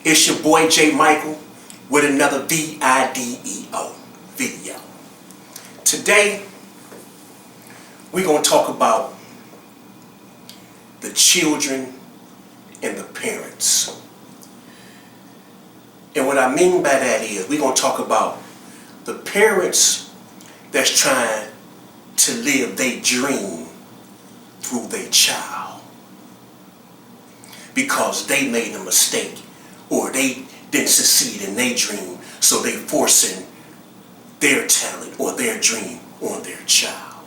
It's your boy J. Michael with another VIDEO video. Today, we're going to talk about the children and the parents. And what I mean by that is we're going to talk about the parents that's trying to live their dream through their child because they made a mistake or they didn't succeed in their dream, so they forcing their talent or their dream on their child.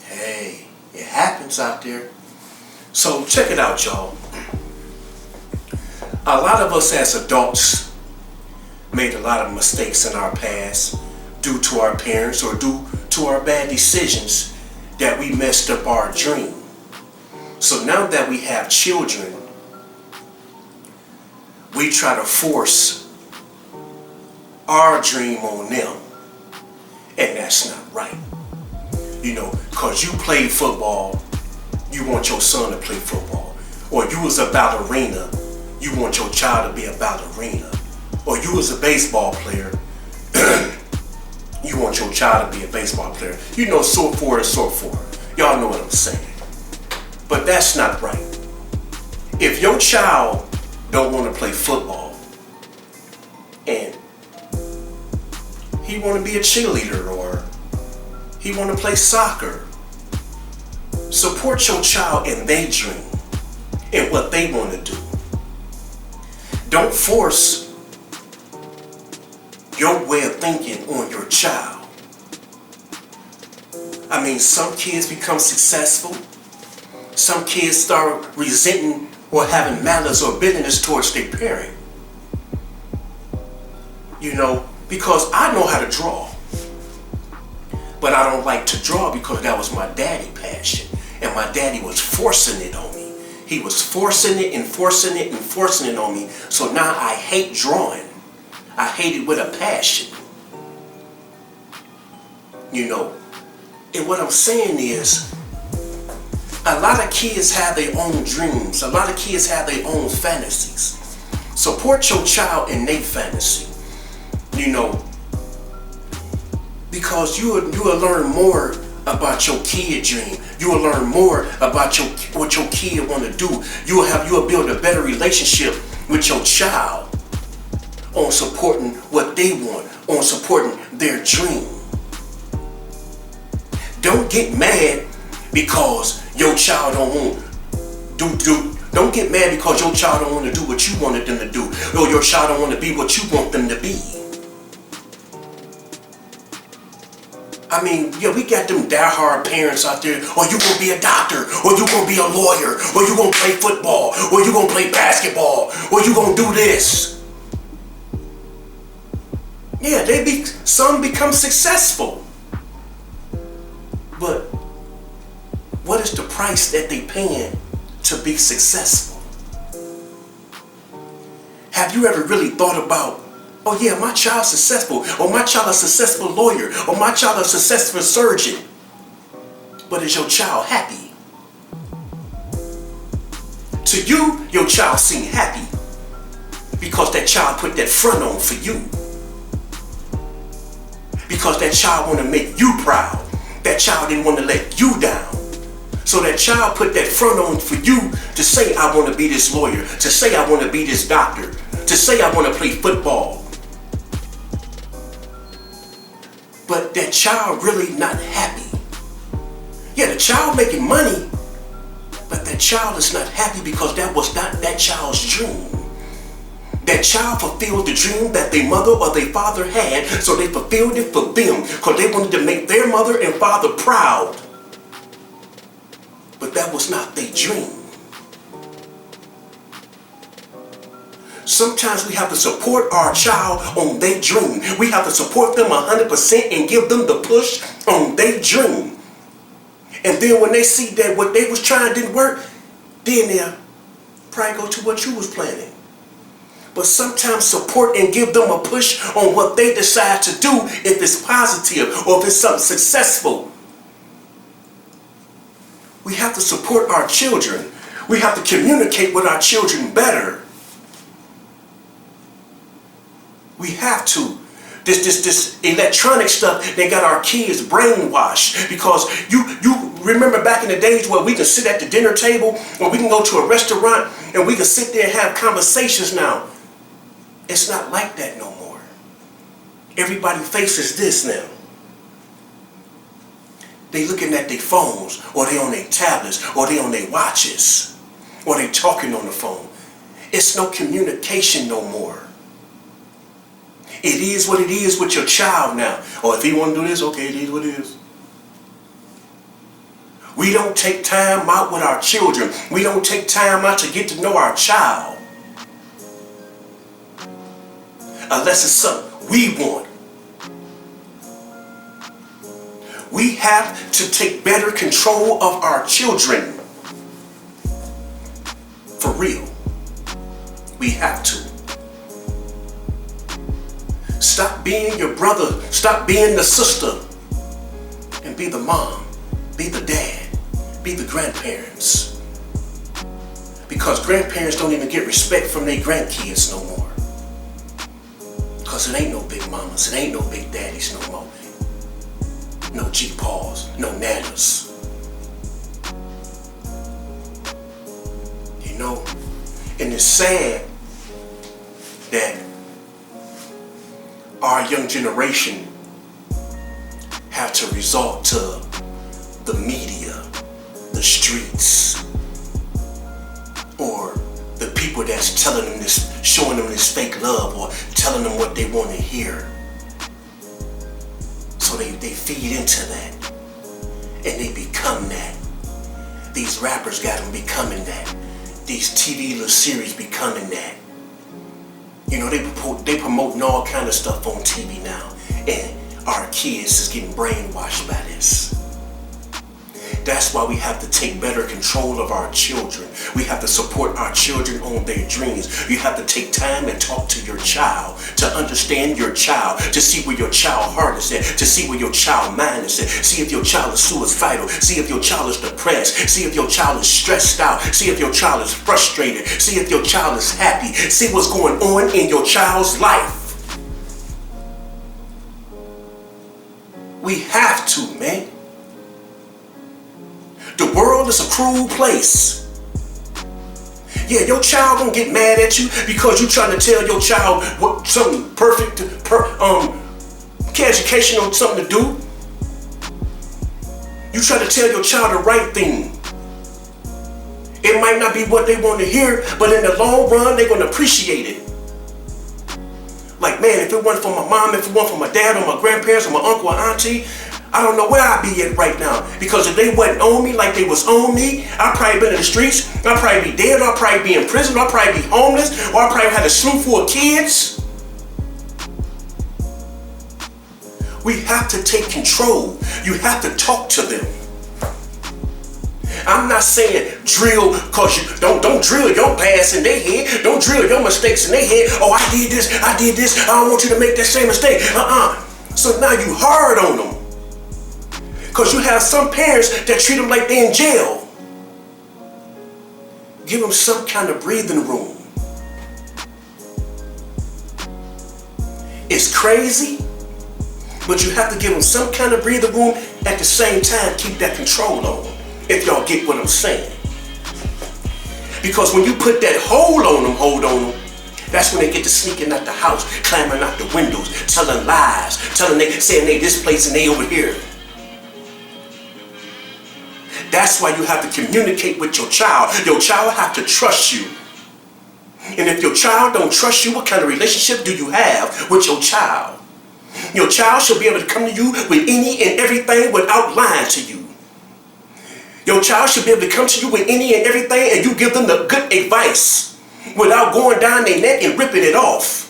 Hey, it happens out there. So check it out, y'all. A lot of us as adults made a lot of mistakes in our past due to our parents or due to our bad decisions that we messed up our dream. So now that we have children, we try to force our dream on them, and that's not right. You know, because you played football, you want your son to play football. Or you was a ballerina, you want your child to be a ballerina. Or you was a baseball player, you want your child to be a baseball player. You know, so forth and so forth. Y'all know what I'm saying. But that's not right. If your child don't want to play football and he want to be a cheerleader or he want to play soccer, support your child in their dream and what they want to do. Don't force your way of thinking on your child. I mean, some kids become successful. Some kids start resenting or having malice or bitterness towards their parent. You know, because I know how to draw. But I don't like to draw because that was my daddy's passion. And my daddy was forcing it on me. He was forcing it and forcing it and forcing it on me. So now I hate drawing. I hate it with a passion. You know, and what I'm saying is, a lot of kids have their own dreams. A lot of kids have their own fantasies. Support your child in their fantasy. You know, because you will learn more about your kid dream. You will learn more about what your kid want to do. You will build a better relationship with your child on supporting what they want, on supporting their dream. Don't get mad because your child don't want don't get mad because your child don't want to do what you wanted them to do, or your child don't want to be what you want them to be. I mean, yeah, we got them diehard parents out there, or you gonna be a doctor, or you gonna be a lawyer, or you gonna play football, or you gonna play basketball, or you gonna do this. Yeah, some become successful. But what is the price that they paying to be successful? Have you ever really thought about, oh yeah, my child's successful, or my child a successful lawyer, or my child a successful surgeon, but is your child happy? To you, your child seem happy because that child put that front on for you. Because that child want to make you proud. That child didn't want to let you down. So that child put that front on for you to say, I want to be this lawyer, to say I want to be this doctor, to say I want to play football. But that child really not happy. Yeah, the child making money, but that child is not happy because that was not that child's dream. That child fulfilled the dream that their mother or their father had, so they fulfilled it for them because they wanted to make their mother and father proud. But that was not their dream. Sometimes we have to support our child on their dream. We have to support them 100% and give them the push on their dream. And then when they see that what they was trying didn't work, then they'll probably go to what you was planning. But sometimes support and give them a push on what they decide to do if it's positive or if it's something successful. We have to support our children. We have to communicate with our children better. We have to. This electronic stuff, they got our kids brainwashed, because you remember back in the days where we could sit at the dinner table, or we can go to a restaurant and we can sit there and have conversations now. It's not like that no more. Everybody faces this now. They looking at their phones, or they on their tablets, or they on their watches, or they talking on the phone. It's no communication no more. It is what it is with your child now. Or if he want to do this, okay, it is what it is. We don't take time out with our children. We don't take time out to get to know our child. Unless it's something we want. We have to take better control of our children. For real. We have to. Stop being your brother. Stop being the sister. And be the mom. Be the dad. Be the grandparents. Because grandparents don't even get respect from their grandkids no more. Because it ain't no big mamas. It ain't no big daddies no more. No G-paws. No nanas. You know? And it's sad that our young generation have to resort to the media, the streets, or the people that's telling them this, showing them this fake love, or telling them what they want to hear. So they feed into that, and they become that. These rappers got them becoming that. These TV little series becoming that. You know, they promoting all kind of stuff on TV now, and our kids is getting brainwashed by this. That's why we have to take better control of our children. We have to support our children on their dreams. You have to take time and talk to your child, to understand your child, to see where your child heart is at, to see where your child mind is at, see if your child is suicidal, see if your child is depressed, see if your child is stressed out, see if your child is frustrated, see if your child is happy, see what's going on in your child's life. We have to, man. The world is a cruel place. Yeah, your child gonna get mad at you because you trying to tell your child what something perfect, educational something to do. You try to tell your child the right thing. It might not be what they want to hear, but in the long run, they're gonna appreciate it. Like, man, if it wasn't for my mom, if it wasn't for my dad or my grandparents or my uncle or auntie, I don't know where I'd be at right now. Because if they wasn't on me like they was on me, I'd probably been in the streets, I'd probably be dead, I'd probably be in prison, I'd probably be homeless, or I'd probably had a slew full of kids. We have to take control. You have to talk to them. I'm not saying drill, cause you don't drill your past in their head. Don't drill your mistakes in their head. Oh, I did this, I don't want you to make that same mistake. So now you hard on them. Because you have some parents that treat them like they're in jail. Give them some kind of breathing room. It's crazy, but you have to give them some kind of breathing room. At the same time, keep that control on them, if y'all get what I'm saying. Because when you put that hold on them, that's when they get to sneaking out the house, climbing out the windows, telling lies, saying they this place and they over here. That's why you have to communicate with your child. Your child have to trust you. And if your child don't trust you, what kind of relationship do you have with your child? Your child should be able to come to you with any and everything without lying to you. Your child should be able to come to you with any and everything, and you give them the good advice without going down their neck and ripping it off.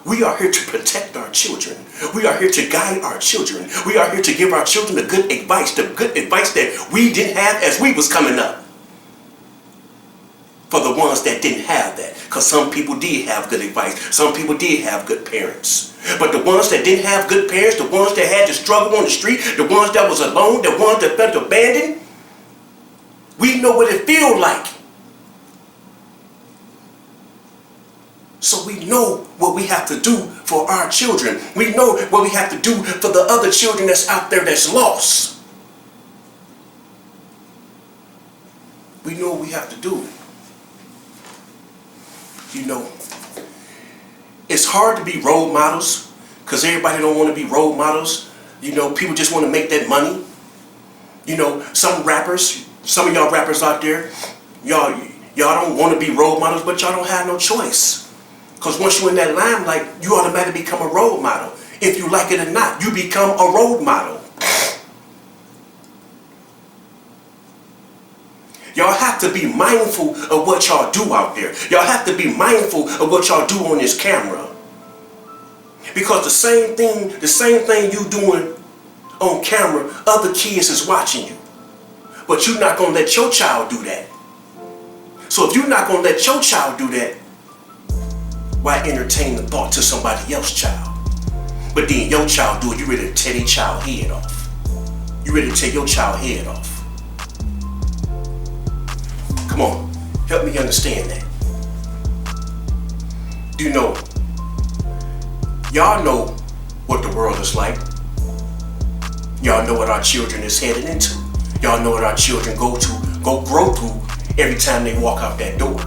We are here to protect our children. We are here to guide our children. We are here to give our children the good advice that we didn't have as we was coming up. For the ones that didn't have that. Because some people did have good advice. Some people did have good parents. But the ones that didn't have good parents, the ones that had to struggle on the street, the ones that was alone, the ones that felt abandoned, We know what it feels like. So we know what we have to do for our children. We know what we have to do for the other children that's out there that's lost. We know what we have to do. You know, it's hard to be role models because everybody don't want to be role models. You know, people just want to make that money. You know, some rappers, some of y'all rappers out there, y'all don't want to be role models, but y'all don't have no choice. Because once you're in that limelight, you automatically become a role model. If you like it or not, you become a role model. Y'all have to be mindful of what y'all do out there. Y'all have to be mindful of what y'all do on this camera. Because the same thing you doing on camera, other kids is watching you. But you're not going to let your child do that. So if you're not going to let your child do that, why entertain the thought to somebody else's child? But then your child do it, you ready to tear their child head off. You ready to tear your child head off. Come on, help me understand that. Do you know, y'all know what the world is like. Y'all know what our children is headed into. Y'all know what our children go grow through every time they walk out that door.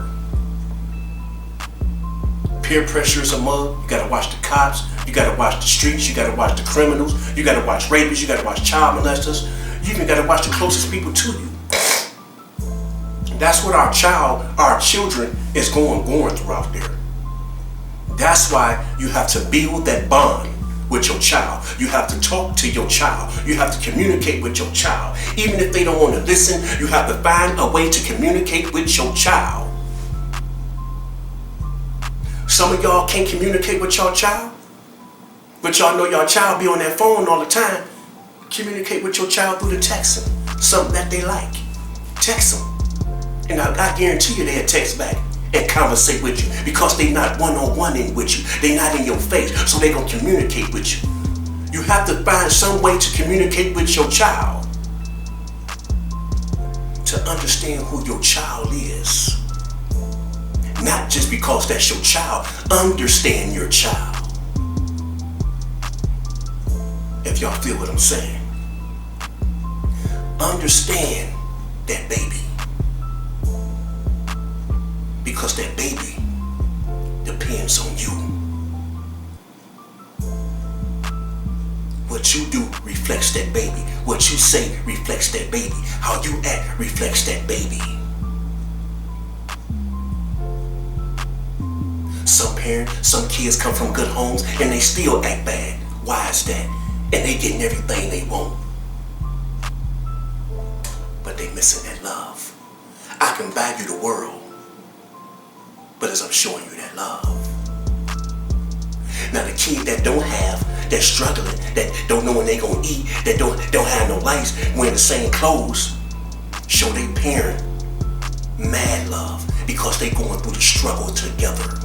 Peer pressure is a mug. You gotta watch the cops. You gotta watch the streets. You gotta watch the criminals. You gotta watch rapists. You gotta watch child molesters. You even gotta watch the closest people to you. That's what our children is going through out there. That's why you have to build that bond with your child. You have to talk to your child. You have to communicate with your child. Even if they don't want to listen, you have to find a way to communicate with your child. Some of y'all can't communicate with your child, but y'all know your child be on that phone all the time. Communicate with your child through the texting. Something that they like. Text them. And I guarantee you they'll text back and conversate with you because they not one-on-one in with you. They not in your face, so they gonna communicate with you. You have to find some way to communicate with your child to understand who your child is. Not just because that's your child. Understand your child. If y'all feel what I'm saying. Understand that baby. Because that baby depends on you. What you do reflects that baby. What you say reflects that baby. How you act reflects that baby. Some kids come from good homes and they still act bad. Why is that? And they getting everything they want. But they missing that love. I can buy you the world, but as I'm showing you that love. Now the kid that don't have, that's struggling, that don't know when they gonna eat, that don't have no lights, wearing the same clothes, show their parent mad love because they going through the struggle together.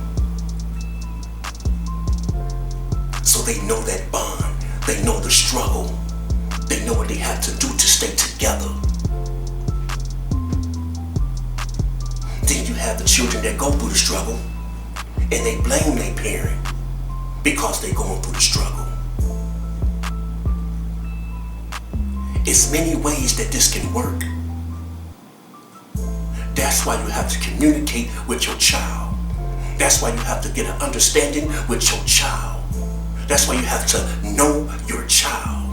So they know that bond, they know the struggle, they know what they have to do to stay together. Then you have the children that go through the struggle and they blame their parent because they're going through the struggle. It's many ways that this can work. That's why you have to communicate with your child. That's why you have to get an understanding with your child. That's why you have to know your child.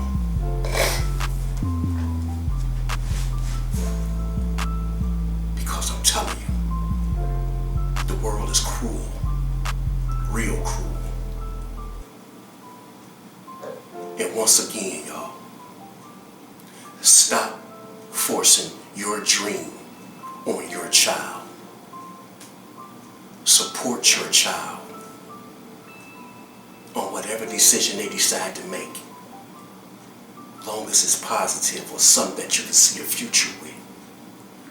Because I'm telling you, the world is cruel, real cruel. And once again, y'all, stop forcing your dream on your child. Support your child on whatever decision they decide to make, long as it's positive or something that you can see a future with.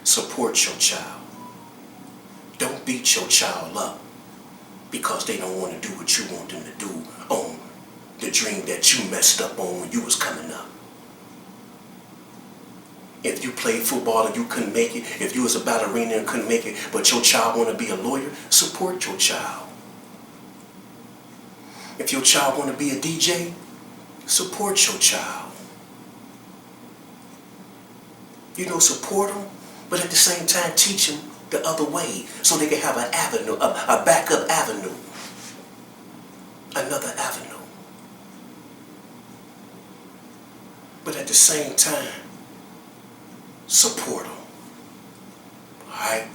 Support your child. Don't beat your child up because they don't want to do what you want them to do on the dream that you messed up on when you was coming up. If you played football and you couldn't make it, if you was a ballerina and couldn't make it, but your child want to be a lawyer, support your child. If your child want to be a DJ, support your child. You know, support them, but at the same time teach them the other way so they can have an avenue, a backup avenue, another avenue. But at the same time, support them. All right?